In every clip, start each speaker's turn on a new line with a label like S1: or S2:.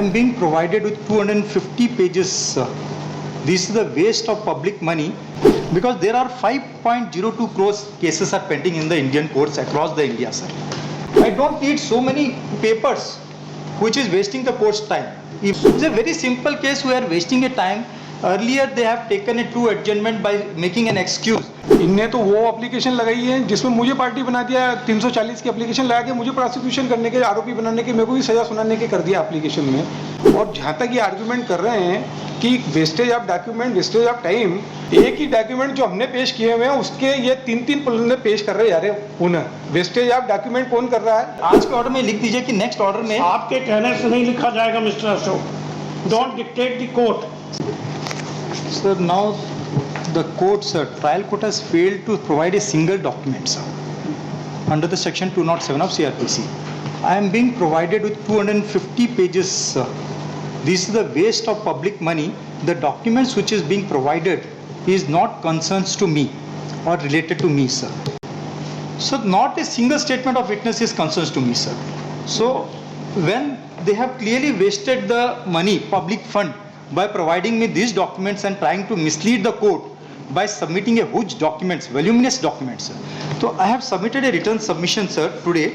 S1: am being provided with 250 pages. This is the waste of public money because there are 5.02 crores cases are pending in the Indian courts across the India, sir. I don't need so many papers which is wasting the court's time. If it's a very simple case, we are wasting a time. Earlier they have taken it to adjournment by making an excuse.
S2: इनने तो वो application लगाई है जिसमें मुझे party बना दिया, 340 की एप्लीकेशन लगा के मुझे प्रोसिक्यूशन करने के, आरोपी बनाने के, मेरे को भी सजा सुनाने के कर दिया एप्लीकेशन में। और जहाँ तक ये आर्गूमेंट कर रहे हैं कि wastage of document, wastage of time, एक ही डॉक्यूमेंट जो हमने पेश किए हुए हैं उसके ये 3-3 पन्ने पेश कर रहे हैं यार पुनः। वेस्टेज ऑफ डॉक्यूमेंट कौन कर रहा है?
S1: आज के ऑर्डर में लिख दीजिए कि नेक्स्ट ऑर्डर में
S3: आपके कहने से नहीं लिखा जाएगा mister Ashok. Don't dictate the court.
S1: Sir, now the court, sir, trial court has failed to provide a single document, sir, under the section 207 of CRPC. I am being provided with 250 pages, sir. This is the waste of public money. The documents which is being provided is not concerns to me or related to me, sir. So not a single statement of witness is concerns to me, sir. So when they have clearly wasted the money, public fund, by providing me these documents and trying to mislead the court by submitting a huge documents, voluminous documents, sir. So I have submitted a written submission, sir, today,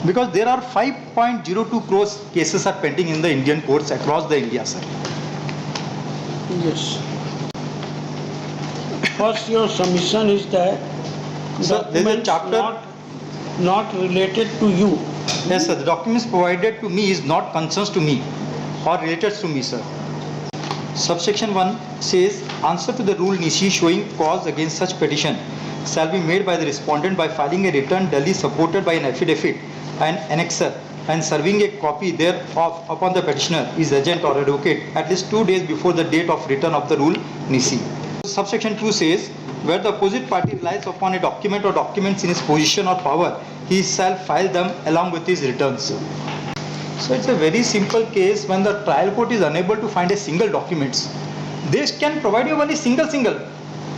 S1: because there are 5.02 crores cases are pending in the Indian courts across the India, sir.
S3: Yes. First, your submission is that
S1: Sir, there is a
S3: documents
S1: chapter
S3: not related to you.
S1: Yes, sir. The documents provided to me is not concerns to me or related to me, sir. Subsection 1 says, answer to the rule NISI showing cause against such petition shall be made by the respondent by filing a return duly supported by an affidavit and annexer and serving a copy thereof upon the petitioner, his agent or advocate at least 2 days before the date of return of the rule NISI. Subsection 2 says, where the opposite party relies upon a document or documents in his position or power, he shall file them along with his returns. So it's a very simple case. When the trial court is unable to find a single documents, they can provide you only single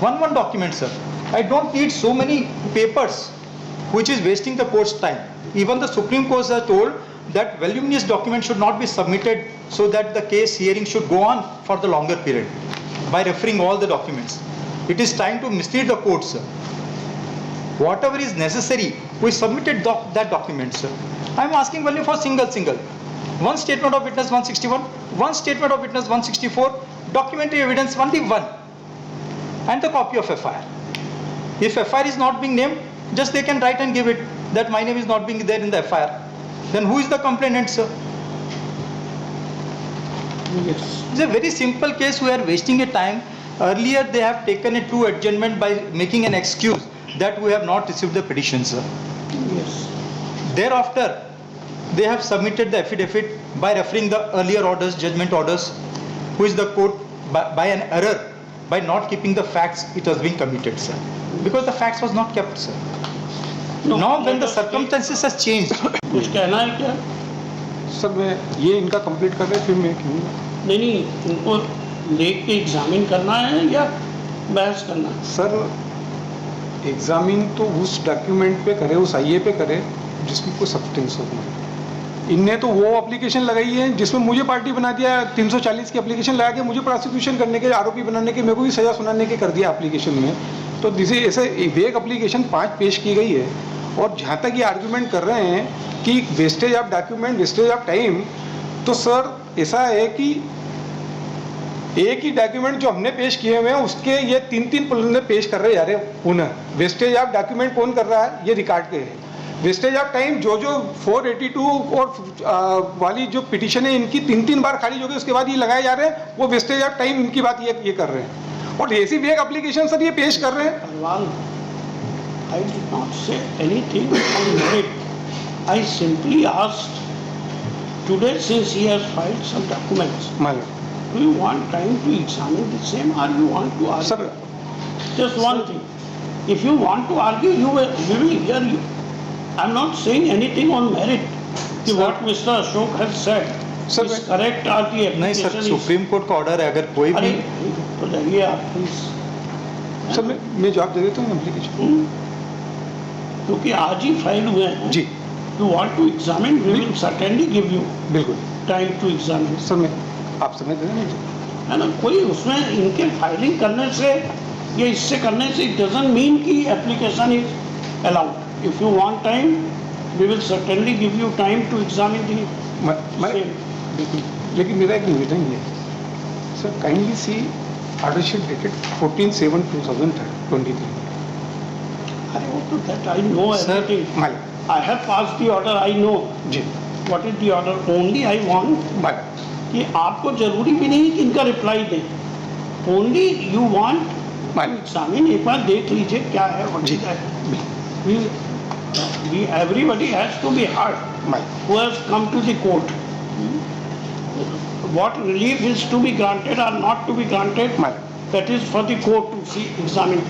S1: one document, sir. I don't need so many papers which is wasting the court's time. Even the Supreme Court has told that voluminous document should not be submitted so that the case hearing should go on for the longer period by referring all the documents. It is time to mislead the court, sir. Whatever is necessary, we submitted that document, sir. I am asking only for single. One statement of witness 161, one statement of witness 164, documentary evidence only one, and the copy of FIR. If FIR is not being named, just they can write and give it that my name is not being there in the FIR. Then who is the complainant, sir?
S3: Yes.
S1: It's a very simple case. We are wasting a time. Earlier they have taken it to adjournment by making an excuse that we have not received the petition, sir.
S3: Yes.
S1: Thereafter, they have submitted the affidavit by referring the earlier orders, judgment orders, who is the court by an error, by not keeping the facts, it has been committed, sir. Because the facts was not kept, sir.
S3: No,
S1: Now when the circumstances has changed.
S3: कुछ कहना है क्या?
S2: Sir मैं ये इनका complete कर रहे फिर मैं क्यों?
S3: नहीं, उनको लेके एग्जामिन करना है या बहस करना है?
S2: सर एग्जामिन तो उस डॉक्यूमेंट पे करे, उस आईए पे करे जिसमें कोई सब्सटेंस हो। इनने तो वो एप्लीकेशन लगाई है जिसमें मुझे पार्टी बना दिया, 340 की एप्लीकेशन लगा के मुझे प्रोसिक्यूशन करने के, आरोपी बनाने के, मेरे को भी सजा सुनाने के कर दिया एप्लीकेशन में। तो जिसे ऐसे वेग एप्लीकेशन 5 पेश की गई है और जहाँ तक ये आर्गूमेंट कर रहे हैं कि wastage of document, wastage of time, तो सर ऐसा है कि एक ही डॉक्यूमेंट जो हमने पेश किए हुए हैं उसके ये 3-3 पन्ने पेश कर रहे हैं यार पुनः। वेस्टेज ऑफ डॉक्यूमेंट कौन कर रहा है? ये रिकॉर्ड के है। वेस्टेज ऑफ टाइम जो 482 और वाली जो पिटीशन है इनकी 3-3 बार खारिज हो गई, उसके बाद ये लगाए जा रहे हैं, वो वेस्टेज ऑफ टाइम इनकी बात ये कर रहे हैं और ऐसी भी एक एप्लीकेशन सर ये पेश कर रहे हैं।
S3: Parwal, I did not say anything on merit. I simply asked today since he has filed some documents. Do you want time to examine the same or you want to argue?
S2: Sir,
S3: just one thing. If you want to argue, we will hear you. I am not saying anything on merit. What Mr. Ashok has said
S2: Sir,
S3: is correct or the
S1: नहीं
S3: application
S1: sir,
S3: is...
S1: supreme court का order है, अगर कोई भी
S3: तो जाइए आप please.
S2: Sir मैं जवाब दे देता हूँ एप्लीकेशन
S3: क्योंकि आज ही फाइल हुए हैं
S2: जी।
S3: you want to examine, we will certainly give you
S2: बिल्कुल
S3: time to examine.
S2: सर मैं आप समय दे देना मुझे।
S3: है ना, कोई उसमें इनके फाइलिंग करने से या इससे करने से इट डजंट मीन कि application is allowed. If you want time, we will certainly give you time to examine the.
S2: मैं बिल्कुल, लेकिन मेरा एक निवेदन ये है sir, kindly see order sheet dated 14/7/2023.
S3: अरे वो तो that I know
S1: Sir,
S3: everything.
S2: माल
S3: I have pass the order, I know
S2: जी
S3: what is the order. Only I want
S2: माल
S3: कि आपको जरूरी भी नहीं कि इनका रिप्लाई दें. ओनली यू वांट
S2: माल
S3: एग्जामिन, एक बार देख लीजिए क्या है व्हाट
S2: जी
S3: is that. Everybody has to be heard
S2: माल
S3: who has come to the court. What relief is to be granted or not to be granted,
S2: mall
S3: that is for the court to see, examine.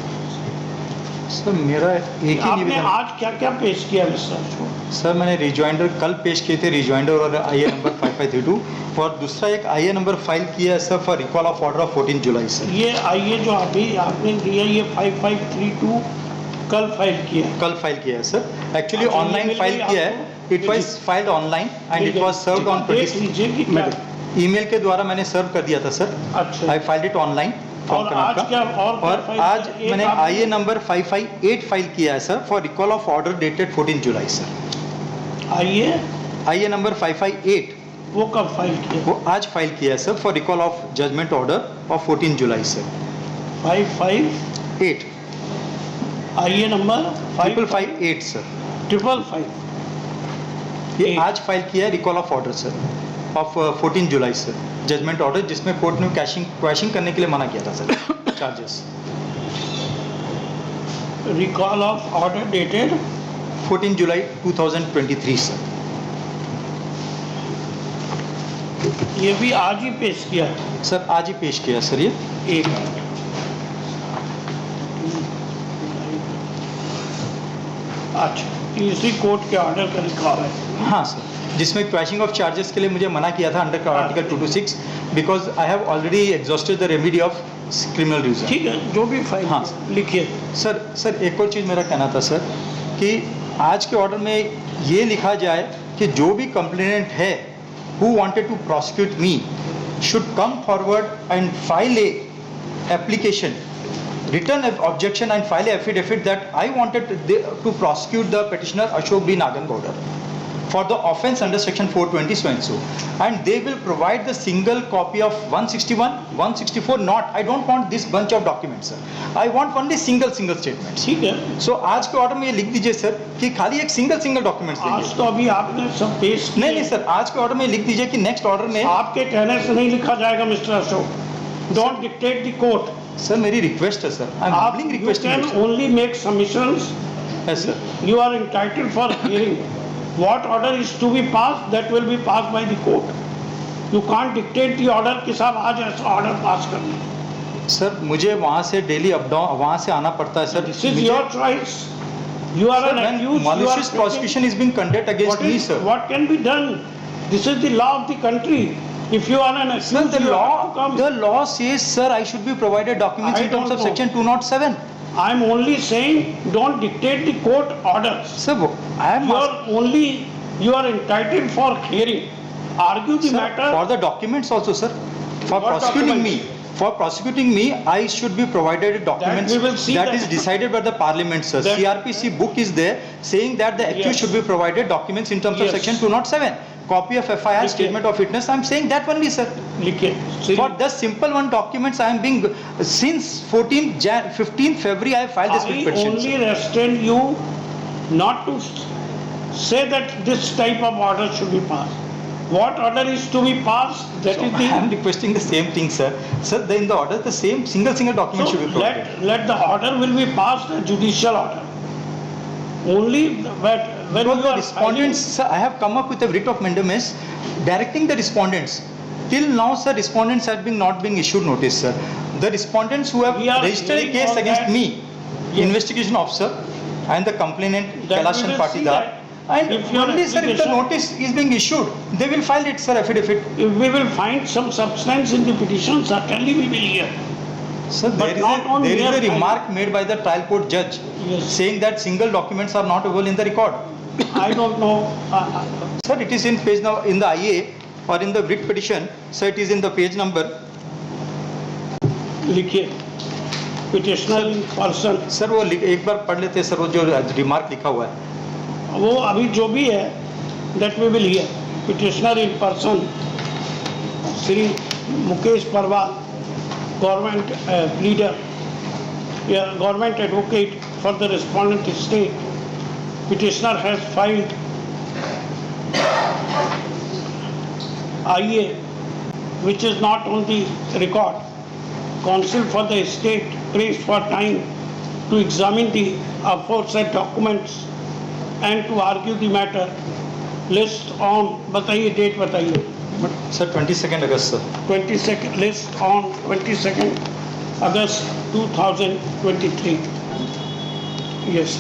S1: Sir मेरा एक ही
S3: आपने
S1: निवेदन,
S3: आज क्या क्या पेश किया रिसर्च को?
S1: सर मैंने रिजॉइंडर कल पेश किए थे, रिजॉइंडर और IA नंबर 5532, और दूसरा एक IA नंबर फाइल किया है sir for recall of order of 14 July sir.
S3: ये आइए जो अभी आपने दिया, ये 5532 कल फाइल किया.
S1: कल फाइल किया है सर. एक्चुअली
S3: अच्छा,
S1: ऑनलाइन
S3: email
S1: फाइल
S3: भी
S1: किया
S3: आपको?
S1: है. It was filed online and it was served on
S3: देख लीजिए कि क्या.
S1: ईमेल के द्वारा मैंने सर्व कर दिया था सर.
S3: अच्छा.
S1: आई फाइल्ड इट ऑनलाइन.
S3: और आज क्या
S1: और
S3: फाइल
S1: आज
S3: किया? एक
S1: मैंने
S3: आपने-
S1: IA नंबर 558 फाइल किया है sir for recall of order dated 14 July sir.
S3: आइए
S1: IA नंबर 558
S3: वो कब फाइल किया?
S1: वो आज फाइल किया है sir for recall of judgement order of 14 July sir.
S3: 55
S1: 8
S3: आइए नंबर
S1: 558 सर.
S3: 555.
S1: ये
S3: 8
S1: आज फाइल किया है recall of order sir of 14 July sir. Judgement order जिसमें कोर्ट ने क्वैशिंग करने के लिए मना किया था sir charges.
S3: Recall of order dated
S1: 14 July 2023 sir.
S3: ये भी आज ही पेश किया है.
S1: सर आज ही पेश किया है सर ये.
S3: एक मिनट. अच्छा, इसी कोर्ट के ऑर्डर का रिकॉल है.
S1: हाँ सर, जिसमें क्वैशिंग ऑफ चार्जेस के लिए मुझे मना किया था under article 226 because I have already exhausted the remedy of criminal reason.
S3: ठीक है, जो भी फाइल
S1: हाँ.
S3: लिखिए.
S1: सर एक और चीज़ मेरा कहना था सर कि आज के ऑर्डर में ये लिखा जाए कि जो भी कंप्लेनेंट है who wanted to prosecute me should come forward and file a application written objection and file a affidavit that I wanted to prosecute the petitioner Ashok B. Nagangowda for the offence under section 420 so and so, and they will provide the single copy of 161 164 not. I don't want this bunch of documents sir. I want only single statements.
S3: ठीक है.
S1: So आज के order में ये लिख दीजिए sir कि खाली एक सिंगल डॉक्यूमेंट्स
S3: आज
S1: देंगे.
S3: तो अभी आपने सब पेश किए.
S1: नहीं सर, आज के ऑर्डर में लिख दीजिए कि नेक्स्ट ऑर्डर में.
S3: आपके कहने से नहीं लिखा जाएगा mister Ashok. Don't dictate the court.
S1: Sir मेरी रिक्वेस्ट है सर. आई एम
S3: आप
S1: humbling
S3: you
S1: request.
S3: Can only make submissions.
S1: Yes sir.
S3: You are entitled for hearing. What order is to be passed, that will be passed by the court. You can't dictate the order कि साहब आज ऐसा order pass करना.
S1: Sir मुझे वहाँ से daily up down वहाँ से आना पड़ता है sir.
S3: This is your choice. You are an accused.
S1: Malicious prosecution is being conducted against me sir.
S3: What can be done? This is the law of the country. If you are an
S1: Sir,
S3: accused, you have to come.
S1: the law says sir I should be provided documents
S3: I
S1: in terms
S3: don't
S1: of
S3: know.
S1: section 207.
S3: I am only saying don't dictate the court orders.
S1: Sir, I am
S3: You are entitled for hearing. Argue the
S1: sir,
S3: matter.
S1: for the documents also sir. For
S3: What
S1: prosecuting
S3: documents?
S1: me. For prosecuting me, I should be provided documents
S3: we will see
S1: that
S3: that.
S1: is decided by the parliament sir.
S3: That-
S1: CRPC book is there saying that the accused
S3: Yes.
S1: should be provided documents in terms of
S3: Yes.
S1: section 207. Copy of FIR,
S3: Okay.
S1: statement of witness. I am saying that only sir.
S3: लिखिए.
S1: For the simple one documents I am being since 15th February I have filed this
S3: I
S1: petition.
S3: only restrain you not to say that this type of order should be passed. What order is to be passed, that is
S1: I am
S3: the.
S1: requesting the same thing, sir. Sir, in the order, the same single document
S3: So
S1: should be provided.
S3: let the order will be passed, a judicial order. Only when
S1: Because
S3: you
S1: the
S3: are
S1: respondents, sir, I have come up with a writ of mandamus directing the respondents. Till now, sir, respondents have been not being issued notice, sir. The respondents who have
S3: We are
S1: registered a
S3: hearing
S1: case
S3: all
S1: against
S3: that.
S1: me,
S3: Yes.
S1: investigation officer, and the complainant
S3: That we
S1: Kailashan
S3: will see
S1: Patidar.
S3: that.
S1: And
S3: If your
S1: only, sir, if the
S3: application-
S1: notice is being issued, they will file it, sir, affidavit.
S3: If we will find some substance in the petition, certainly we will hear.
S1: Sir,
S3: But not on
S1: there is
S3: mere
S1: a remark made by the trial court judge
S3: Yes.
S1: saying that single documents are not available in the record.
S3: I don't know.
S1: Sir, it is in page now in the IA or in the writ petition. Sir, it is in the page number.
S3: लिखिए petitioner in person,
S1: sir वो एक बार पढ़ लेते हैं sir, वो जो remark लिखा हुआ है।
S3: वो अभी जो भी है that we will hear. Petitioner in person Shri Mukesh Parwal, government leader या government advocate for the respondent state. Petitioner has filed IA which is not on the record. Counsel for the estate pressed for time to examine the aforesaid documents and to argue the matter. List on, बताइए date बताइए।
S1: Sir 22 August sir.
S3: 22nd list on 22nd August 2023. Yes.